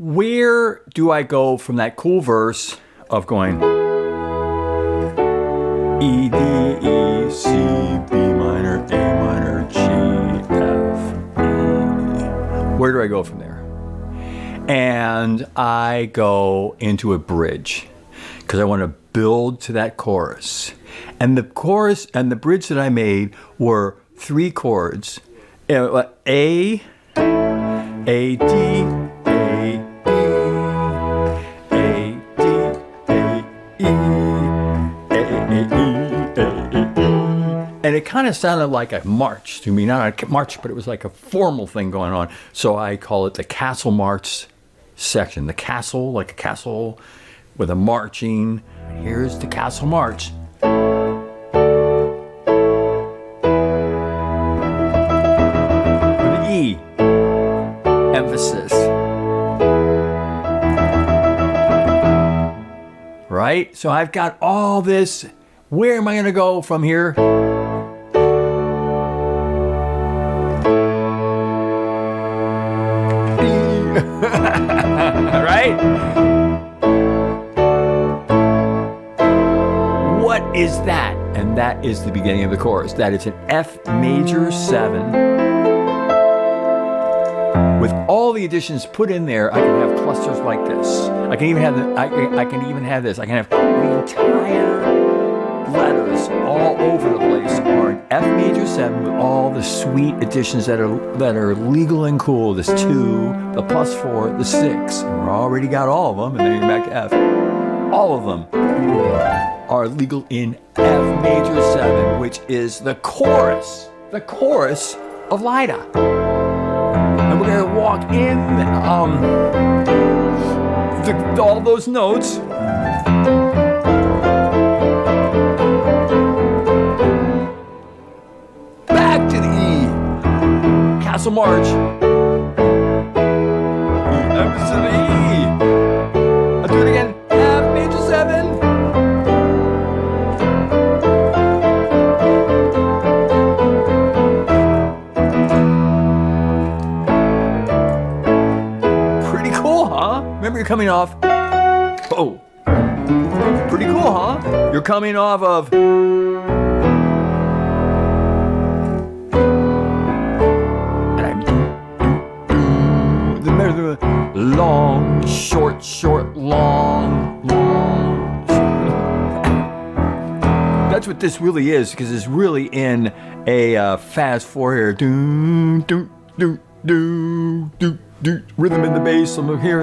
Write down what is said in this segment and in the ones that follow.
where do I go from that cool verse of going E, D, E, C, B minor, A minor, G, F, E? Where do I go from there? And I go into a bridge because I want to build to that chorus. And the chorus and the bridge that I made were 3 chords. A, D, A, E, A, D, A, E, A, E, A, E. And it kind of sounded like a march to me. Not a march, but it was like a formal thing going on. So I call it the Castle March section. The castle, like a castle with a marching. Here's the Castle March. With an E. Emphasis. Right? So I've got all this. Where am I going to go from here? Right? What is that? And that is the beginning of the chorus. That is an F major 7. With all the additions put in there, I can have clusters like this. I can even have I can even have this. I can have the entire letters all over the place are an F major 7 with all the sweet additions that are legal and cool. This 2, the +4, the 6. And we're already got all of them, and then you're back to F. All of them are legal in F major 7, which is the chorus of Lida. And we're gonna walk in all those notes. Back to the E. Castle March. F to the E. I'll do it again. F major 7. Pretty cool, huh? Remember, you're coming off. Oh. Pretty cool, huh? You're coming off of. Long, short, short, long. That's what this really is, because it's really in a fast 4 here. Do, do, do, do, do, do. Rhythm in the bass. I'm here.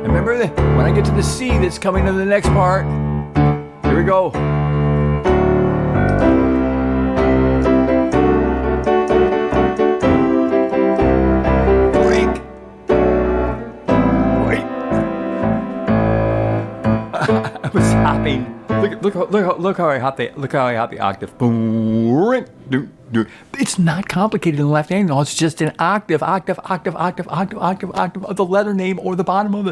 Remember that when I get to the C that's coming to the next part. Here we go. I was hopping. Look how I hop the octave. Boom, do, do. It's not complicated in the left hand. No, it's just an octave of the letter name or the bottom of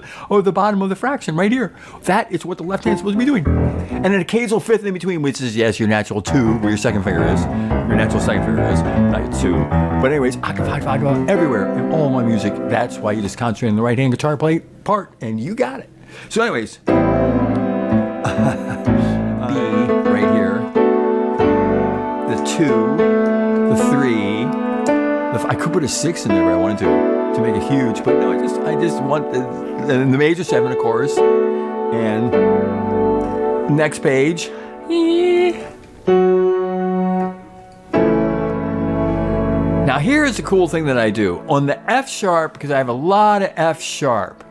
the fraction right here. That is what the left hand is supposed to be doing. And an occasional fifth in between, which is yes, your natural 2, where your second finger is. Your natural second finger is not your 2. But anyways, octave everywhere in all my music. That's why you just concentrate on the right hand guitar play part, and you got it. So anyways. B right here, the 2, the 3, I could put a 6 in there if I wanted to make it huge, but no, I just want the major 7, of course, and next page. Now here's the cool thing that I do on the F sharp, because I have a lot of F sharp.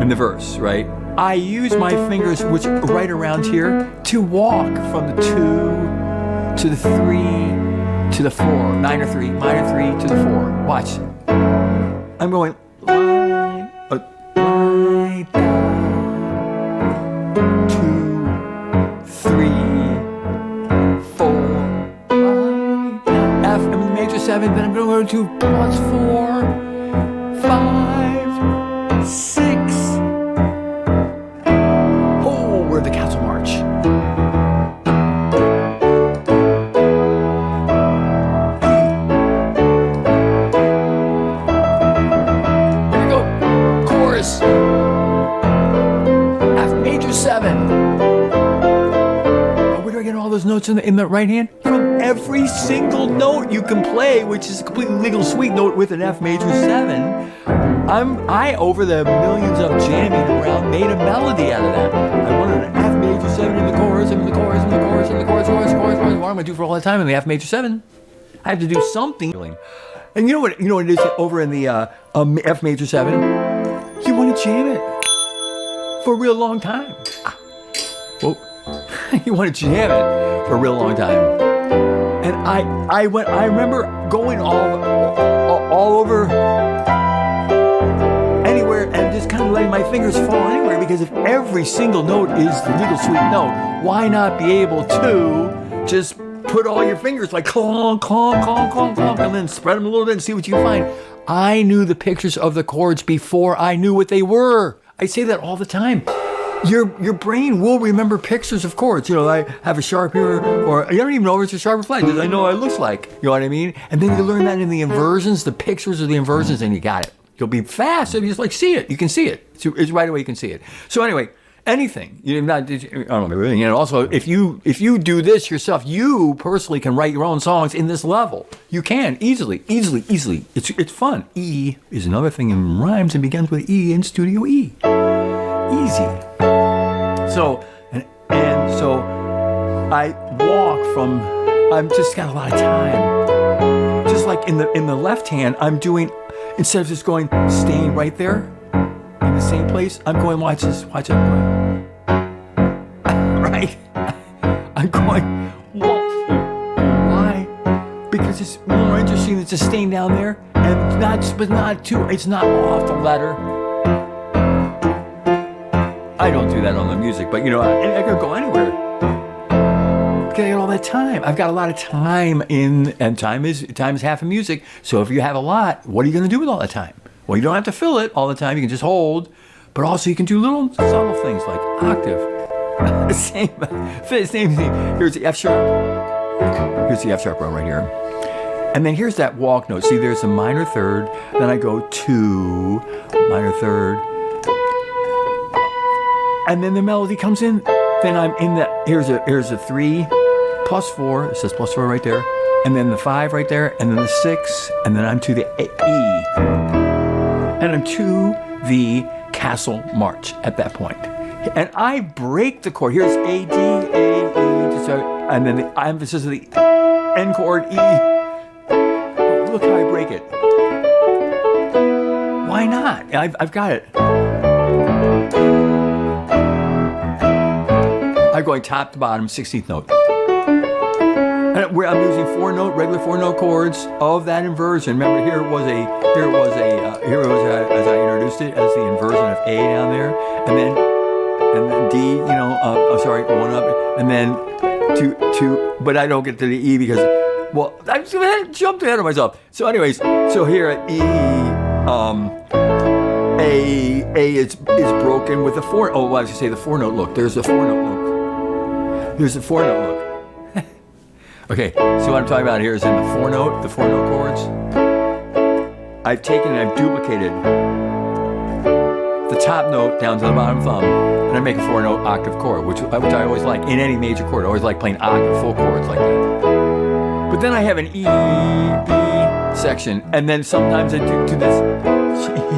In the verse, right? I use my fingers, which are right around here, to walk from the 2 to the 3 to the 4, minor 3 to the 4. Watch. I'm going line, down, 2, 3, 4, line, down. F, I'm in the major 7, then I'm going to go to +4, 5, 6. The Castle March. notes in the right hand? From every single note you can play, which is a completely legal suite note with an F major 7. I over the millions of jamming around made a melody out of that. I wanted an F major 7 in the chorus, and in the chorus, and the chorus, and the chorus. What am I gonna do for all the time in the F major 7? I have to do something. And you know what it is over in the F major 7? You want to jam it for a real long time. Whoa. You want to jam it for a real long time. And I remember going all over anywhere and just kind of letting my fingers fall anywhere, because if every single note is the legal suite note, why not be able to just put all your fingers like clonk, clonk, clonk, clonk, clonk, and then spread them a little bit and see what you find. I knew the pictures of the chords before I knew what they were. I say that all the time. Your brain will remember pictures of chords. I have a sharp here, or you don't even know if it's a sharp or flat, because I know what it looks like. You know what I mean? And then you learn that in the inversions, the pictures of the inversions, and you got it. You'll be fast. You just like see it. You can see it. It's right away. You can see it. So anyway, anything. I don't know. Also, if you do this yourself, you personally can write your own songs in this level. You can easily. It's fun. E is another thing in rhymes and begins with E in Studio E. Easy. So so I walk from. I've just got a lot of time. Just like in the left hand, I'm doing, instead of just staying right there in the same place, I'm going. Watch this. Watch it. Right. I'm going. Why? Because it's more interesting than just staying down there, and it's not off the letter. I don't do that on the music, but I could go anywhere. Because I got all that time. I've got a lot of time and time is half of music. So if you have a lot, what are you going to do with all that time? Well, you don't have to fill it all the time. You can just hold, but also you can do little subtle things like octave. Same thing. Here's the F sharp. Here's the F sharp right here. And then here's that walk note. See, there's a minor third. Then I go to minor third. And then the melody comes in. Then I'm in that. Here's a 3 plus 4. It says plus 4 right there. And then the 5 right there. And then the 6. And then I'm to the E. And I'm to the Castle March at that point. And I break the chord. Here's A, D, A, E. And then the emphasis of the N chord, E. Look how I break it. Why not? I've got it. I'm going top to bottom, 16th note. And where I'm using regular 4-note chords of that inversion. Remember, here it was as I introduced it as the inversion of A down there, and then D, 1 up, and then 2, but I don't get to the E because, I jumped ahead of myself. So anyways, here at E, A is broken with the 4. Oh, I was going to say the 4-note look. There's a 4-note look. Here's the 4-note look. Okay, so what I'm talking about here is in the 4-note chords. I've duplicated the top note down to the bottom thumb, and I make a 4-note octave chord, which I always like in any major chord. I always like playing octave full chords like that. But then I have an E section, and then sometimes I do this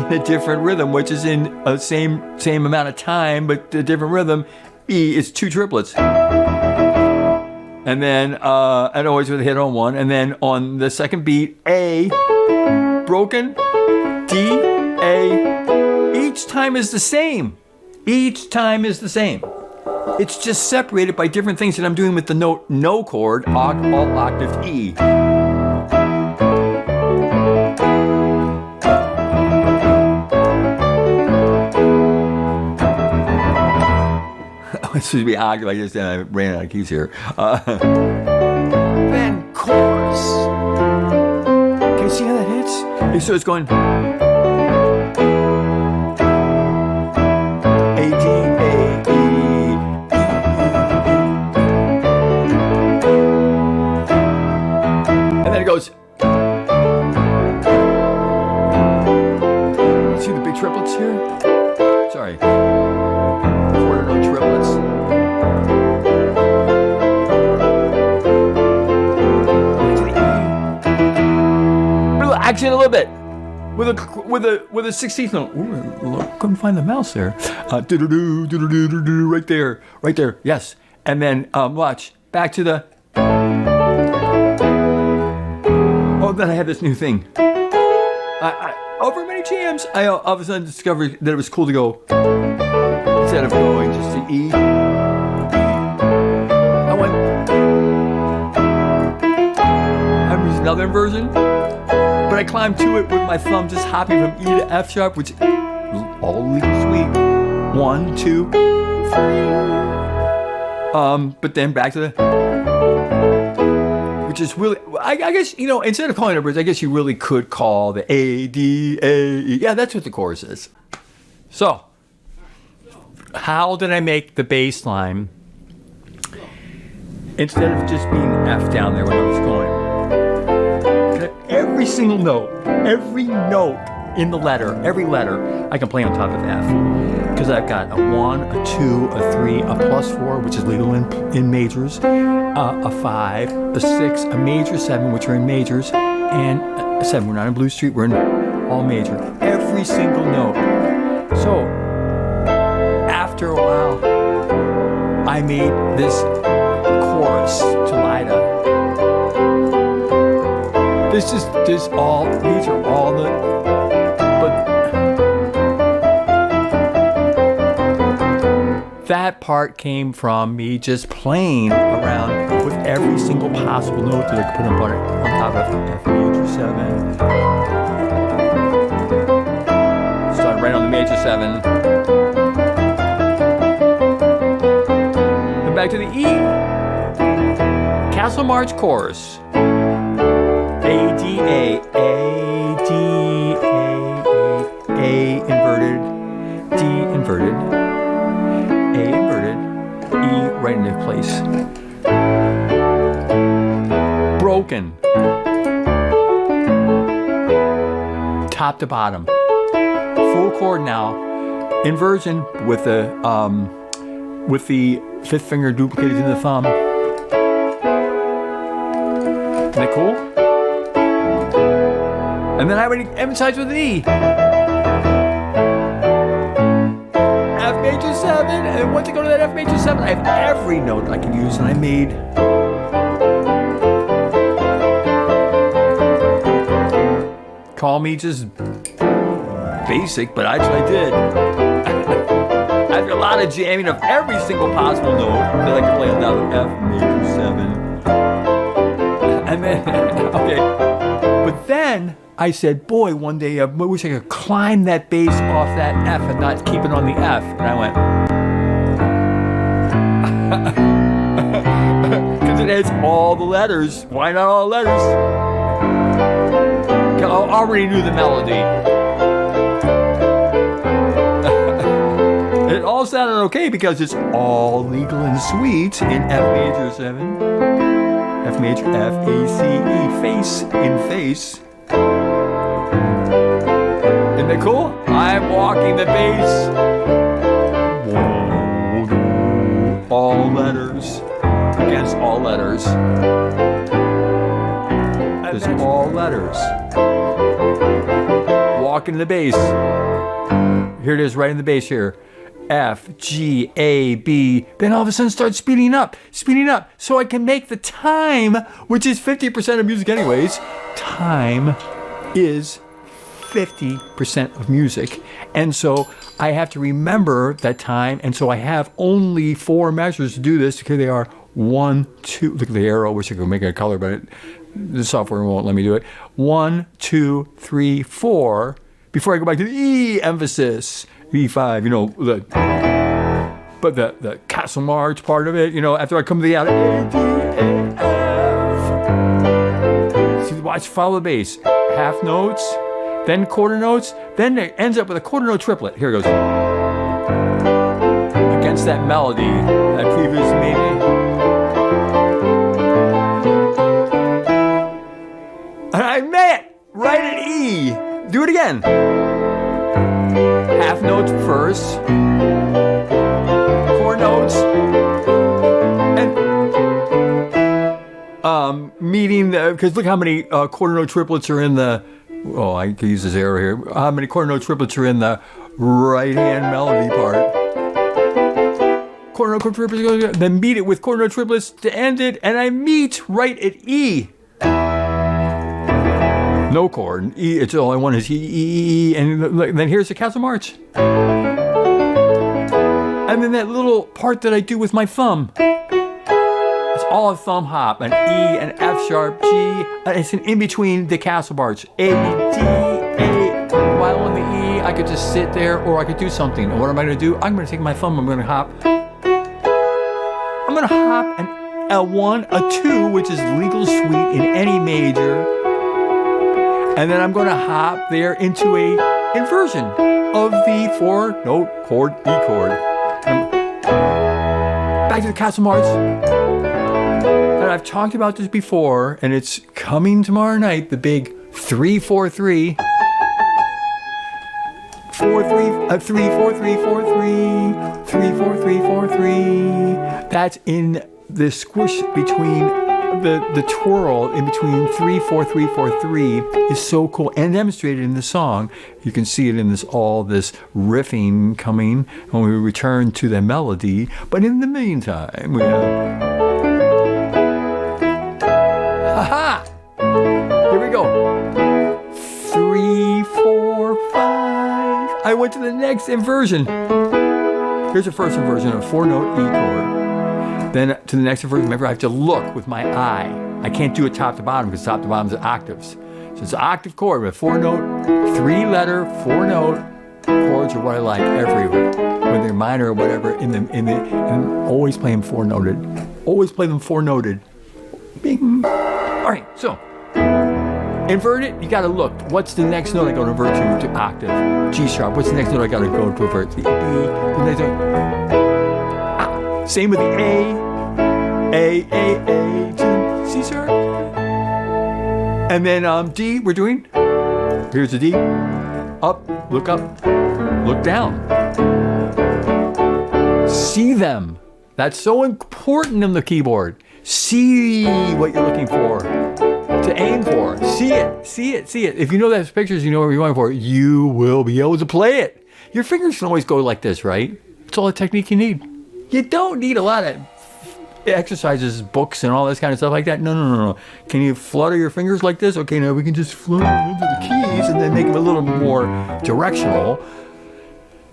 in a different rhythm, which is in a same amount of time, but a different rhythm. E is 2 triplets. And then, and always with a hit on 1. And then on the second beat, A, broken, D, A. Each time is the same. It's just separated by different things that I'm doing with the note no chord, all octave E. This would be octave. I ran out of keys here. Then chorus. Can you see how that hits? So it's going A, D, A, E, and then it goes. See the big triplets here? Sorry. 4-note triplets. Actually, in a little bit. With a 16th note. Ooh, look, couldn't find the mouse there. Do-do-do, do-do-do, do-do, right there. Right there. Yes. And then watch. Back to the. Oh, then I have this new thing. Over many jams, I all of a sudden discovered that it was cool to go, instead of going just to E, I went, I'm using another inversion, but I climbed to it with my thumb just hopping from E to F sharp, which is all legal sweet. 1, 2, 3. But then back to the, which is really, I guess, instead of calling it a bridge, I guess you really could call the A, D, A, E. Yeah, that's what the chorus is. So, how did I make the bass line, instead of just being F down there when I was going, every single note, every note in the letter, every letter, I can play on top of F. Because I've got a 1, a 2, a 3, a +4, which is legal in majors, a 5, a 6, a major 7, which are in majors, and a 7. We're not in Blue Street, we're in all major. Every single note. So, after a while, I made this chorus to Lida. These are all the, but that part came from me just playing around with every single possible note that I could put on top of F major 7. Started right on the major 7. Then back to the E. Castle March chorus. A, D, A, A, D, A, inverted, D, inverted, A, inverted, E, right into place. Broken. Top to bottom. Full chord now. Inversion with the fifth finger duplicated in the thumb. Isn't that cool? And then I would emphasize with E. F major 7, and once I go to that F major 7, I have every note I can use, and I made. Call me just basic, but actually I did. After a lot of jamming of every single possible note that I could play on top of F major 7. And then, okay. But then I said, boy, one day I wish I could climb that bass off that F and not keep it on the F. And I went, because it has all the letters. Why not all the letters? I already knew the melody. It all sounded okay because it's all legal and sweet in F major 7. F major, F, A, C, E, face, in face. Isn't that cool? I'm walking the bass. All letters against all letters. There's all letters. Walking the bass. Here it is, right in the bass here. F, G, A, B. Then all of a sudden start speeding up, so I can make the time, which is 50% of music anyways. Time is 50% of music. And so I have to remember that time. And so I have only 4 measures to do this. Here they are. 1, 2. Look at the arrow. Wish I could make it a color, but the software won't let me do it. 1, 2, 3, 4. Before I go back to the E emphasis. E5, but the Castle March part of it, after I come to the out, A, D, A, F. See, watch, follow the bass. Half notes, then quarter notes, then it ends up with a quarter note triplet. Here it goes. Against that melody, that previous maybe. And I made it right at E. Do it again. Half notes first, core notes, and meeting because look how many quarter note triplets are in the Oh, I could use this arrow here. How many quarter note triplets are in the right hand melody part? Quarter note triplets, then meet it with quarter note triplets to end it, and I meet right at E. No chord, E. It's all I want is E, and then here's the Castle March. And then that little part that I do with my thumb. It's all a thumb hop, an E, an F sharp, G. It's an in between the Castle March. A, D, A. While on the E, I could just sit there, or I could do something. And what am I going to do? I'm going to take my thumb. I'm going to hop. I'm going to hop a 1, a 2, which is legal suite in any major. And then I'm going to hop there into a inversion of the 4-note chord, E chord. Back to the Castle March. And I've talked about this before, and it's coming tomorrow night, the big 3-4-3. 4-3, 3-4-3-4-3, 3-4-3-4-3. That's in the squish between the twirl in between 3-4-3-4-3 is so cool and demonstrated in the song. You can see it in this riffing coming when we return to the melody. But in the meantime, we have. Ha-ha! Here we go. 3, 4, 5. I went to the next inversion. Here's the first inversion, a 4-note E chord. Then to the next inversion, remember I have to look with my eye. I can't do it top to bottom because top to bottom is octaves. So it's an octave chord with 4-note, 3-letter, 4-note chords are what I like everywhere. Whether they're minor or whatever, and always play them 4-noted. Always play them 4-noted. Bing. All right, so invert it, you gotta look. What's the next note I gotta invert to octave? G sharp. What's the next note I gotta go to invert? The B. The next note. Same with the A, G, C sharp. And then D, we're doing. Here's the D. Up, look down. See them. That's so important in the keyboard. See what you're looking for. To aim for. See it. If you know those pictures, you know what you're going for, you will be able to play it. Your fingers can always go like this, right? It's all the technique you need. You don't need a lot of exercises, books, and all this kind of stuff like that. No. Can you flutter your fingers like this? Okay, now we can just flutter them into the keys and then make them a little more directional.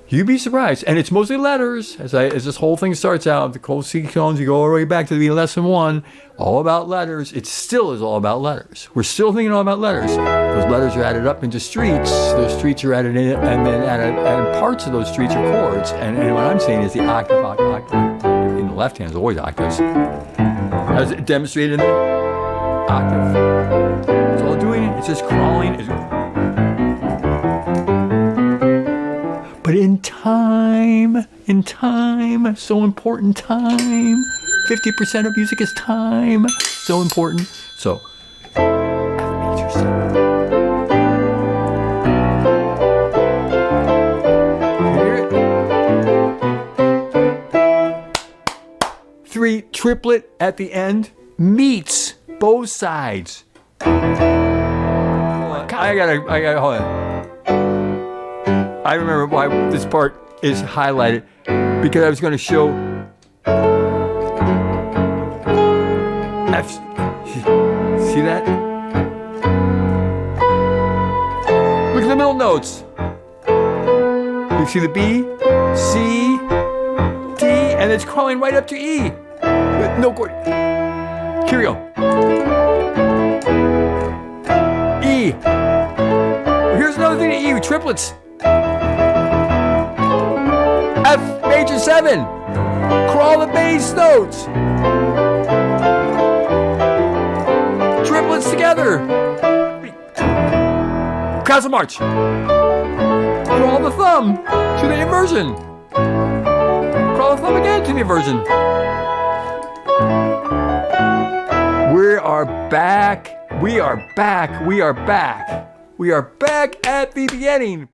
You'd be surprised. And it's mostly letters. As this whole thing starts out, the KEYSongs, you go all the way back to the lesson 1, all about letters. It still is all about letters. We're still thinking all about letters. Those letters are added up into streets. Those streets are added in, and then added parts of those streets are chords. And what I'm saying is the octave. In the left hand is always octaves. As demonstrated in the octave. It's all doing it. It's just crawling. But in time, so important, time. 50% of music is time, so important. So, F major 7. Hear it? 3 triplet at the end meets both sides. I gotta, hold on. I remember why this part is highlighted, because I was going to show F. See that? Look at the middle notes. You see the B, C, D, and it's crawling right up to E. With no chord. Here we go. E. Here's another thing to E, triplets. F major 7. Crawl the bass notes. Triplets together. Castle March. Crawl the thumb to the inversion. Crawl the thumb again to the inversion. We are back. We are back at the beginning.